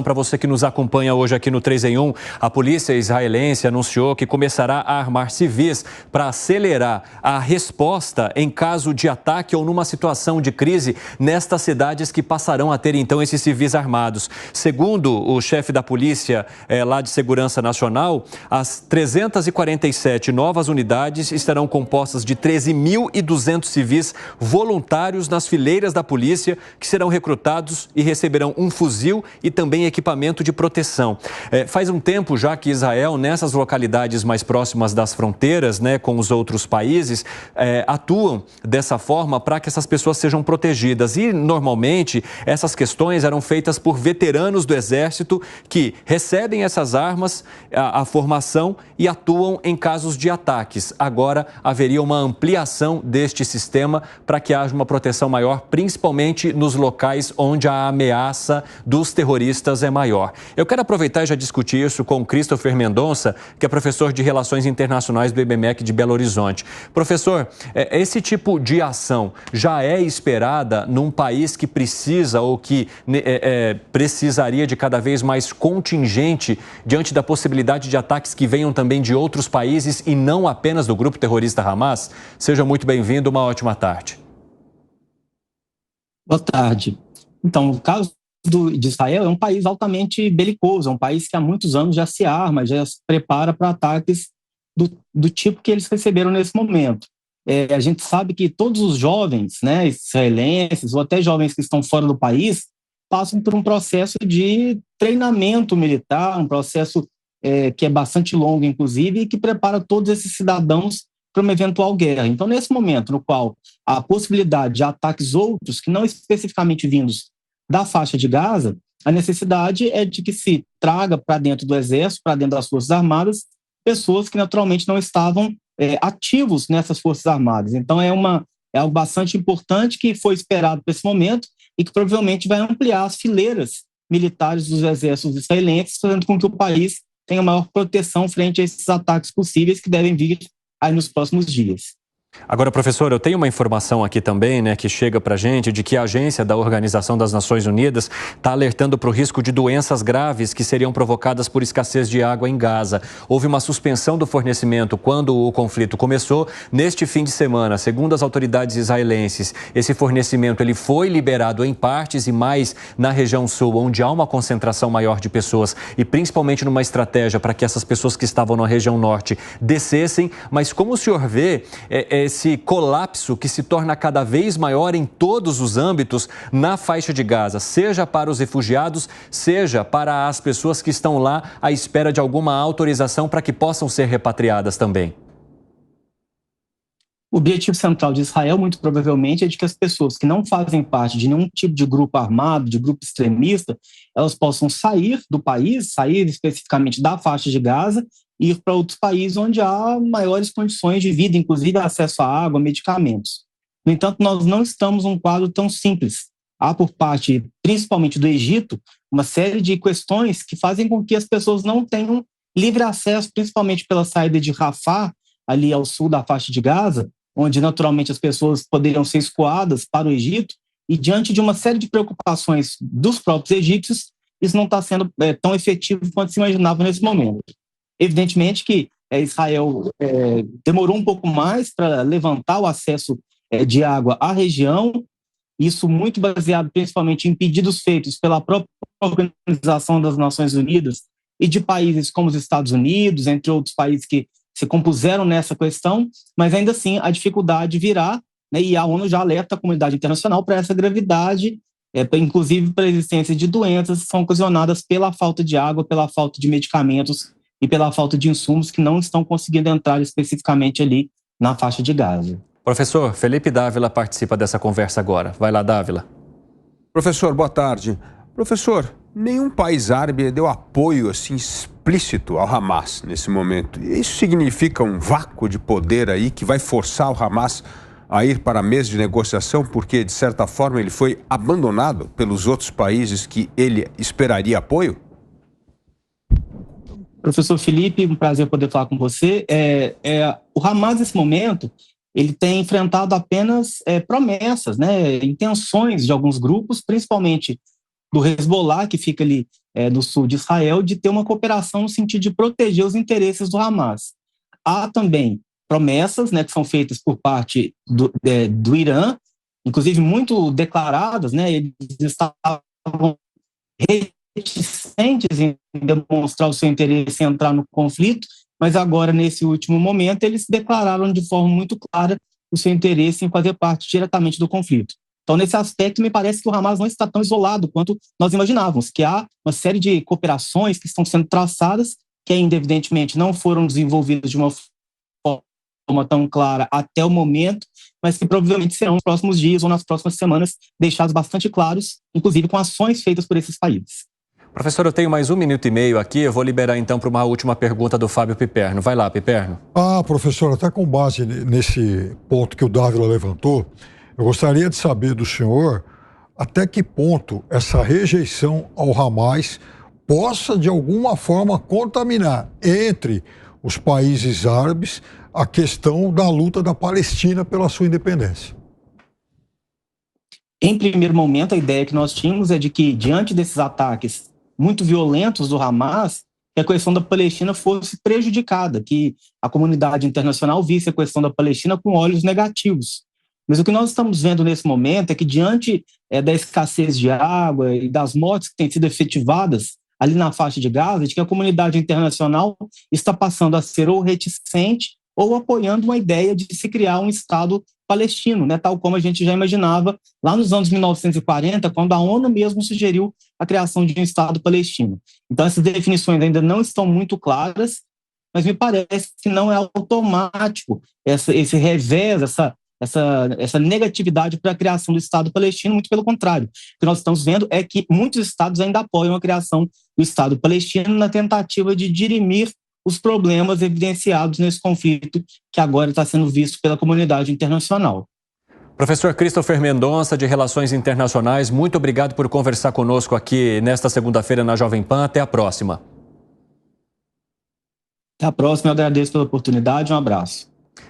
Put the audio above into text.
Para você que nos acompanha hoje aqui no 3 em 1, a polícia israelense anunciou que começará a armar civis para acelerar a resposta em caso de ataque ou numa situação de crise nestas cidades que passarão a ter então esses civis armados. Segundo o chefe da polícia lá de Segurança Nacional, as 347 novas unidades estarão compostas de 13.200 civis voluntários nas fileiras da polícia que serão recrutados e receberão um fuzil e também equipamento de proteção. Faz um tempo já que Israel, nessas localidades mais próximas das fronteiras, com os outros países, atuam dessa forma para que essas pessoas sejam protegidas. E, normalmente, essas questões eram feitas por veteranos do Exército que recebem essas armas, a formação e atuam em casos de ataques. Agora, haveria uma ampliação deste sistema para que haja uma proteção maior, principalmente nos locais onde a ameaça dos terroristas é maior. Eu quero aproveitar e já discutir isso com o Christopher Mendonça, que é professor de Relações Internacionais do IBMEC de Belo Horizonte. Professor, esse tipo de ação já é esperada num país que precisa ou que precisaria de cada vez mais contingente diante da possibilidade de ataques que venham também de outros países e não apenas do grupo terrorista Hamas? Seja muito bem-vindo, uma ótima tarde. Boa tarde. Então, o caso de Israel é um país altamente belicoso, é um país que há muitos anos já se arma, já se prepara para ataques do tipo que eles receberam nesse momento. A gente sabe que todos os jovens, israelenses ou até jovens que estão fora do país passam por um processo de treinamento militar, um processo que é bastante longo, inclusive, e que prepara todos esses cidadãos para uma eventual guerra. Então, nesse momento no qual há a possibilidade de ataques outros, que não especificamente vindos da faixa de Gaza, a necessidade é de que se traga para dentro do Exército, para dentro das Forças Armadas, pessoas que naturalmente não estavam ativos nessas Forças Armadas. Então é algo bastante importante que foi esperado para esse momento e que provavelmente vai ampliar as fileiras militares dos exércitos israelenses, fazendo com que o país tenha maior proteção frente a esses ataques possíveis que devem vir aí nos próximos dias. Agora, professor, eu tenho uma informação aqui também, que chega para a gente, de que a agência da Organização das Nações Unidas está alertando para o risco de doenças graves que seriam provocadas por escassez de água em Gaza. Houve uma suspensão do fornecimento quando o conflito começou. Neste fim de semana, segundo as autoridades israelenses, esse fornecimento ele foi liberado em partes e mais na região sul, onde há uma concentração maior de pessoas e principalmente numa estratégia para que essas pessoas que estavam na região norte descessem. Mas como o senhor vê esse colapso que se torna cada vez maior em todos os âmbitos na faixa de Gaza, seja para os refugiados, seja para as pessoas que estão lá à espera de alguma autorização para que possam ser repatriadas também? O objetivo central de Israel, muito provavelmente, é de que as pessoas que não fazem parte de nenhum tipo de grupo armado, de grupo extremista, elas possam sair do país, sair especificamente da faixa de Gaza, e ir para outros países onde há maiores condições de vida, inclusive acesso à água, medicamentos. No entanto, nós não estamos num quadro tão simples. Há por parte, principalmente do Egito, uma série de questões que fazem com que as pessoas não tenham livre acesso, principalmente pela saída de Rafah, ali ao sul da faixa de Gaza, onde naturalmente as pessoas poderiam ser escoadas para o Egito, e diante de uma série de preocupações dos próprios egípcios, isso não está sendo tão efetivo quanto se imaginava nesse momento. Evidentemente que Israel demorou um pouco mais para levantar o acesso de água à região, isso muito baseado principalmente em pedidos feitos pela própria Organização das Nações Unidas e de países como os Estados Unidos, entre outros países que se compuseram nessa questão, mas ainda assim a dificuldade virá, e a ONU já alerta a comunidade internacional para essa gravidade, inclusive para a existência de doenças que são ocasionadas pela falta de água, pela falta de medicamentos e pela falta de insumos que não estão conseguindo entrar especificamente ali na faixa de Gaza. Professor, Felipe Dávila participa dessa conversa agora. Vai lá, Dávila. Professor, boa tarde. Professor, nenhum país árabe deu apoio assim explícito ao Hamas nesse momento. Isso significa um vácuo de poder aí que vai forçar o Hamas a ir para a mesa de negociação porque, de certa forma, ele foi abandonado pelos outros países que ele esperaria apoio? Professor Felipe, um prazer poder falar com você. O Hamas, nesse momento, ele tem enfrentado apenas promessas, intenções de alguns grupos, principalmente do Hezbollah, que fica ali do sul de Israel de ter uma cooperação no sentido de proteger os interesses do Hamas. Há também promessas, né, que são feitas por parte do Irã, inclusive muito declaradas, né, eles estavam reticentes em demonstrar o seu interesse em entrar no conflito, mas agora, nesse último momento, eles declararam de forma muito clara o seu interesse em fazer parte diretamente do conflito. Então, nesse aspecto, me parece que o Hamas não está tão isolado quanto nós imaginávamos, que há uma série de cooperações que estão sendo traçadas, que ainda, evidentemente, não foram desenvolvidas de uma forma tão clara até o momento, mas que provavelmente serão nos próximos dias ou nas próximas semanas deixados bastante claros, inclusive com ações feitas por esses países. Professor, eu tenho mais 1 minuto e meio aqui, eu vou liberar então para uma última pergunta do Fábio Piperno. Vai lá, Piperno. Professor, até com base nesse ponto que o Dávila levantou, eu gostaria de saber do senhor até que ponto essa rejeição ao Hamas possa, de alguma forma, contaminar entre os países árabes a questão da luta da Palestina pela sua independência. Em primeiro momento, a ideia que nós tínhamos é de que, diante desses ataques muito violentos do Hamas, que a questão da Palestina fosse prejudicada, que a comunidade internacional visse a questão da Palestina com olhos negativos. Mas o que nós estamos vendo nesse momento é que, diante da escassez de água e das mortes que têm sido efetivadas ali na faixa de Gaza, de que a comunidade internacional está passando a ser ou reticente ou apoiando uma ideia de se criar um Estado palestino, né, tal como a gente já imaginava lá nos anos 1940, quando a ONU mesmo sugeriu a criação de um Estado palestino. Então, essas definições ainda não estão muito claras, mas me parece que não é automático esse revés, essa negatividade para a criação do Estado palestino, muito pelo contrário. O que nós estamos vendo é que muitos estados ainda apoiam a criação do Estado palestino na tentativa de dirimir os problemas evidenciados nesse conflito que agora está sendo visto pela comunidade internacional. Professor Christopher Mendonça, de Relações Internacionais, muito obrigado por conversar conosco aqui nesta segunda-feira na Jovem Pan. Até a próxima. Até a próxima, eu agradeço pela oportunidade, um abraço.